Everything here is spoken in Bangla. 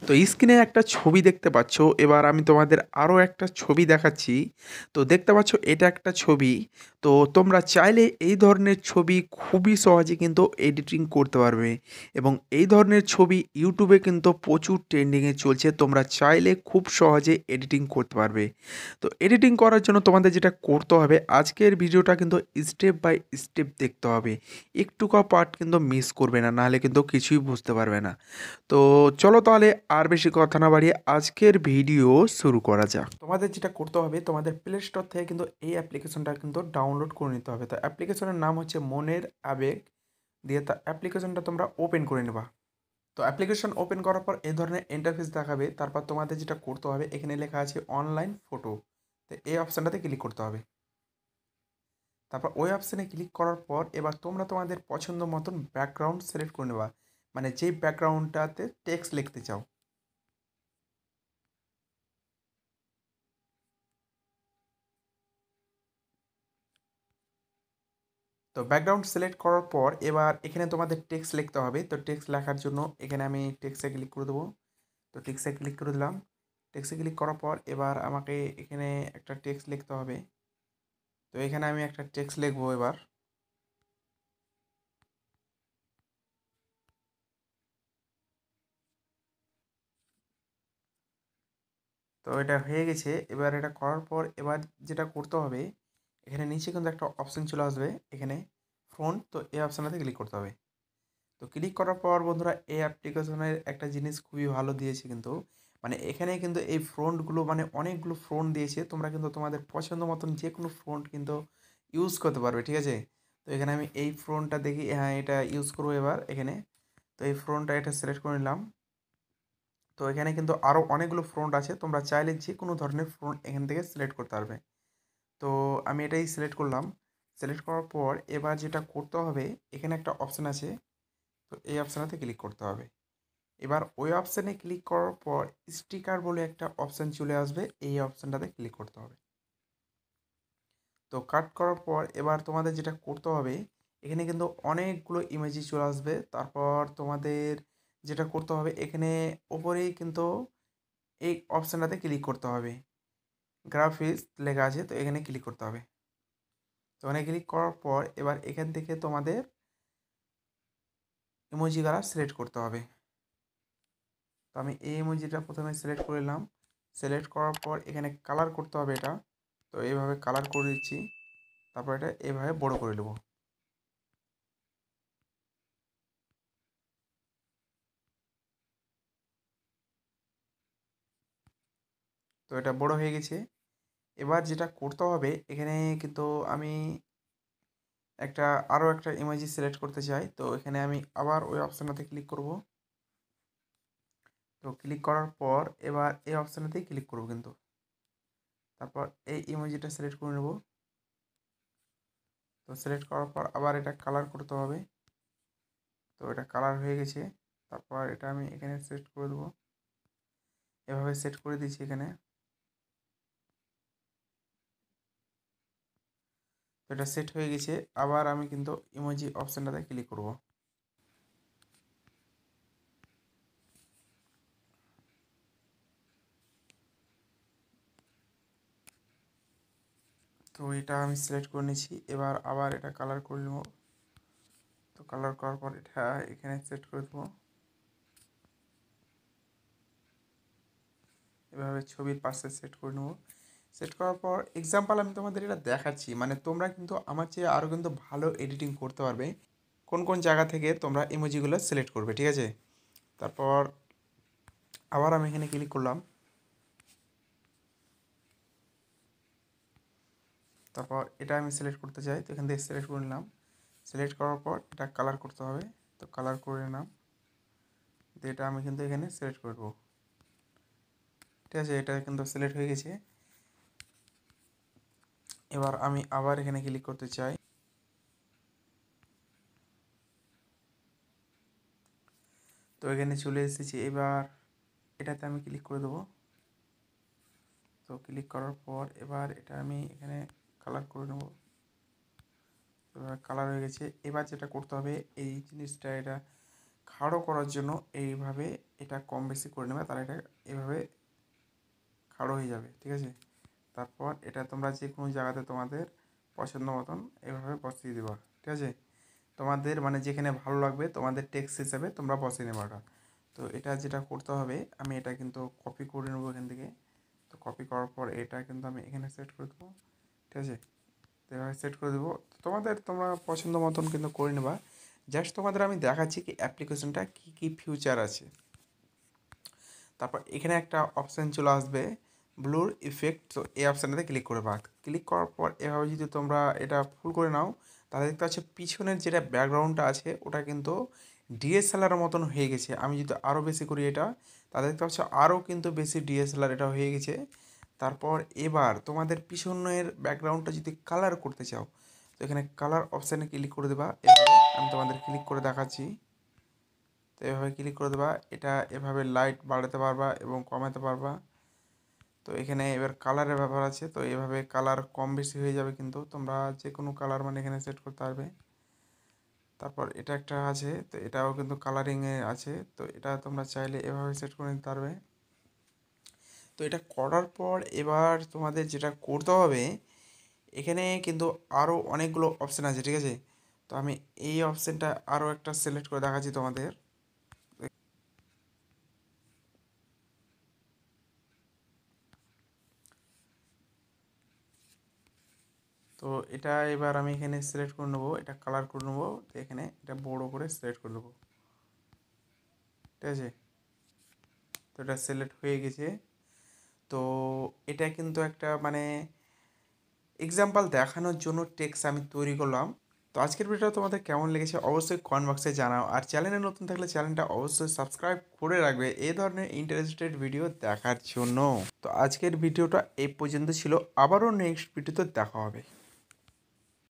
তো স্ক্রিনে একটা ছবি দেখতে পাচ্ছ। এবার আমি তোমাদের আরও একটা ছবি দেখাচ্ছি। তো দেখতে পাচ্ছ এটা একটা ছবি। তো তোমরা চাইলে এই ধরনের ছবি খুবই সহজে কিন্তু এডিটিং করতে পারবে এবং এই ধরনের ছবি ইউটিউবে কিন্তু প্রচুর ট্রেন্ডিংয়ে চলছে। তোমরা চাইলে খুব সহজে এডিটিং করতে পারবে। তো এডিটিং করার জন্য তোমাদের যেটা করতে হবে, আজকের ভিডিওটা কিন্তু স্টেপ বাই স্টেপ দেখতে হবে। একটুকু পার্ট কিন্তু মিস করবে না, নাহলে কিন্তু কিছুই বুঝতে পারবে না। তো চলো তাহলে আর বেশি কথা না বাড়িয়ে আজকের ভিডিও শুরু করা যাক। তোমাদের যেটা করতে হবে, তোমাদের প্লে স্টোর থেকে কিন্তু এই অ্যাপ্লিকেশনটা কিন্তু ডাউনলোড করে নিতে হবে। তো অ্যাপ্লিকেশনের নাম হচ্ছে মনের আবেগ। দিয়ে তা অ্যাপ্লিকেশনটা তোমরা ওপেন করে নেবা। তো অ্যাপ্লিকেশন ওপেন করার পর এই ধরনের ইন্টারফেস দেখাবে। তারপর তোমাদের যেটা করতে হবে, এখানে লেখা আছে অনলাইন ফটো। তো এই অপশানটাতে ক্লিক করতে হবে। তারপর ওই অপশানে ক্লিক করার পর এবার তোমরা তোমাদের পছন্দ মতন ব্যাকগ্রাউন্ড সিলেক্ট করে নেবা, মানে যেই ব্যাকগ্রাউন্ডটাতে টেক্সট লিখতে চাও। তো ব্যাকগ্রাউন্ড সিলেক্ট করার পর এবার এখানে তোমাদের টেক্সট লিখতে হবে। তো টেক্সট লেখার জন্য এখানে আমি টেক্সটে ক্লিক করে দেবো। তো টেক্সটে ক্লিক করে দিলাম। টেক্সটে ক্লিক করার পর এবার আমাকে এখানে একটা টেক্সট লিখতে হবে। তো এখানে আমি একটা টেক্সট লিখবো এবার। তো এটা হয়ে গেছে। এবার এটা করার পর এবার যেটা করতে হবে, এখানে নিচে কিন্তু একটা অপশন চলে আসবে এখানে ফ্রন্ট। তো এই অপশানটাতে ক্লিক করতে হবে। তো ক্লিক করার পর বন্ধুরা, এই অ্যাপ্লিকেশনের একটা জিনিস খুবই ভালো দিয়েছে কিন্তু, মানে এখানে কিন্তু এই ফ্রন্টগুলো মানে অনেকগুলো ফ্রন্ট দিয়েছে। তোমরা কিন্তু তোমাদের পছন্দ মতন যে কোনো ফ্রন্ট কিন্তু ইউজ করতে পারবে, ঠিক আছে? তো এখানে আমি এই ফ্রন্টটা দেখি, হ্যাঁ এটা ইউজ করবো এবার এখানে। তো এই ফ্রন্টটা এটা সিলেক্ট করে নিলাম। তো এখানে কিন্তু আরও অনেকগুলো ফ্রন্ট আছে, তোমরা চাইলে যে কোনো ধরনের ফ্রন্ট এখান থেকে সিলেক্ট করতে পারবে। তো আমি এটাই সিলেক্ট করলাম। সিলেক্ট করার পর এবার যেটা করতে হবে, এখানে একটা অপশান আছে। তো এই অপশানটাতে ক্লিক করতে হবে। এবার ওই অপশানে ক্লিক করার পর স্টিকার বলে একটা অপশান চলে আসবে, এই অপশানটাতে ক্লিক করতে হবে। তো কাট করার পর এবার তোমাদের যেটা করতে হবে, এখানে কিন্তু অনেকগুলো ইমেজই চলে আসবে। তারপর তোমাদের যেটা করতে হবে, এখানে ওপরেই কিন্তু এই অপশানটাতে ক্লিক করতে হবে। গ্রাফিক্স লেখা আছে, তো এখানে ক্লিক করতে হবে। তো এখানে ক্লিক করার পর এবার এখান থেকে তোমাদের ইমোজি কালার সিলেক্ট করতে হবে। তো আমি এই ইমোজিটা প্রথমে সিলেক্ট করে নিলাম। সিলেক্ট করার পর এখানে কালার করতে হবে এটা। তো এইভাবে কালার করে দিচ্ছি। তারপর এটা এভাবে বড় করে নেব। তো এটা বড় হয়ে গেছে। এবার যেটা করতে হবে, এখানে কিন্তু আমি একটা আরও একটা ইমোজি সিলেক্ট করতে চাই। তো এখানে আমি আবার ওই অপশানটাতে ক্লিক করব। তো ক্লিক করার পর এবার এই অপশানটাতেই ক্লিক করব কিন্তু। তারপর এই ইমোজিটা সিলেক্ট করে নেব। তো সিলেক্ট করার পর আবার এটা কালার করতে হবে। তো এটা কালার হয়ে গেছে। তারপর এটা আমি এখানে সেট করে দেবো। এভাবে সেট করে দিয়েছি এখানে। তো এটা সেট হয়ে গেছে। আবার আমি কিন্তু ইমোজি অপশানটাতে ক্লিক করব। তো এটা আমি সিলেক্ট করে নিয়েছি। এবার আবার এটা কালার করে নেব। তো কালার করার পর এটা এখানে সেট করে দেবো। এভাবে ছবির পাশে সেট করে নেব। সেট করার পর এক্সাম্পল আমি তোমাদের এটা দেখাচ্ছি, মানে তোমরা কিন্তু আমার চেয়ে আরও কিন্তু ভালো এডিটিং করতে পারবে। কোন কোন জায়গা থেকে তোমরা ইমোজিগুলো সিলেক্ট করবে, ঠিক আছে? তারপর আবার আমি এখানে ক্লিক করলাম। তারপর এটা আমি সিলেক্ট করতে চাই, তো এখান থেকে সিলেক্ট করে নিলাম। সিলেক্ট করার পর এটা কালার করতে হবে। তো কালার করে নিলাম। তো এটা আমি কিন্তু এখানে সিলেক্ট করব, ঠিক আছে? এটা কিন্তু সিলেক্ট হয়ে গেছে। এবার আমি আবার এখানে ক্লিক করতে চাই। তো এখানে চলে এসেছি। এবার এটাতে আমি ক্লিক করে দেবো। তো ক্লিক করার পর এবার এটা আমি এখানে কালার করে নেব। এবার কালার হয়ে গেছে। এবার যেটা করতে হবে, এই জিনিসটা এটা খাড়ো করার জন্য এইভাবে এটা কম বেশি করে নেবে, তাহলে এটা এভাবে খাড়ো হয়ে যাবে, ঠিক আছে। তারপর এটা তোমরা যে কোনো জায়গাতে তোমাদের পছন্দ মতন এভাবে বসিয়ে দেবা, ঠিক আছে। তোমাদের মানে যেখানে ভালো লাগবে তোমাদের টেক্সট হিসাবে তোমরা বসিয়ে নেবে এটা। তো এটা যেটা করতে হবে, আমি এটা কিন্তু কপি করে নেবো এখান থেকে। তো কপি করার পর এটা কিন্তু আমি এখানে সেট করে দেবো, ঠিক আছে। তো এভাবে সেট করে দেবো, তোমরা পছন্দ মতন কিন্তু করে নেবা। জাস্ট তোমাদের আমি দেখাচ্ছি কি অ্যাপ্লিকেশনটা কী কী ফিউচার আছে। তারপর এখানে একটা অপশান চলে আসবে ব্লুর ইফেক্ট, তো এই অপশানটাতে ক্লিক করে বা ক্লিক করার পর এভাবে যদি তোমরা এটা ফুল করে নাও, তাহলে দেখতে পাচ্ছ পিছনের যেটা ব্যাকগ্রাউন্ডটা আছে ওটা কিন্তু ডিএসএলআর মতন হয়ে গেছে। আমি যদি আরও বেশি করি এটা, তাহলে দেখতে পাচ্ছ আরও কিন্তু বেশি ডিএসএলআর এটা হয়ে গেছে। তারপর এবার তোমাদের পিছনের ব্যাকগ্রাউন্ডটা যদি কালার করতে চাও, তো এখানে কালার অপশানে ক্লিক করে দেবা। এভাবে আমি তোমাদের ক্লিক করে দেখাচ্ছি। তো এভাবে ক্লিক করে দেবা, এটা এভাবে লাইট বাড়াতে পারবা এবং কমাতে পারবা। তো এখানে এবার কালারের ব্যাপার আছে, তো এভাবে কালার কম বেশি হয়ে যাবে, কিন্তু তোমরা যে কোনো কালার মানে এখানে সেট করতে পারবে। তারপর এটা একটা আছে, তো এটাও কিন্তু কালারিংয়ে আছে, তো এটা তোমরা চাইলে এভাবে সেট করে নিতে পারবে। তো এটা করার পর এবার তোমাদের যেটা করতে হবে, এখানে কিন্তু আরও অনেকগুলো অপশান আছে, ঠিক আছে। তো আমি এই অপশানটা আরও একটা সিলেক্ট করে দেখাচ্ছি তোমাদের। তো এটা এবার আমি এখানে সিলেক্ট করে নেবো, এটা কালার করে নেবো, তো এখানে এটা বড় করে সিলেক্ট করে দেবো, ঠিক আছে। তো এটা সিলেক্ট হয়ে গেছে। তো এটা কিন্তু একটা মানে এক্সাম্পল দেখানোর জন্য টেক্সট আমি তৈরি করলাম। তো আজকের ভিডিওটা তোমাদের কেমন লেগেছে অবশ্যই কমেন্ট বক্সে জানাও, আর চ্যানেলে নতুন থাকলে চ্যানেলটা অবশ্যই সাবস্ক্রাইব করে রাখবে এই ধরনের ইন্টারেস্টেড ভিডিও দেখার জন্য। তো আজকের ভিডিওটা এই পর্যন্ত ছিল, আবারও নেক্সট ভিডিওতে দেখা হবে।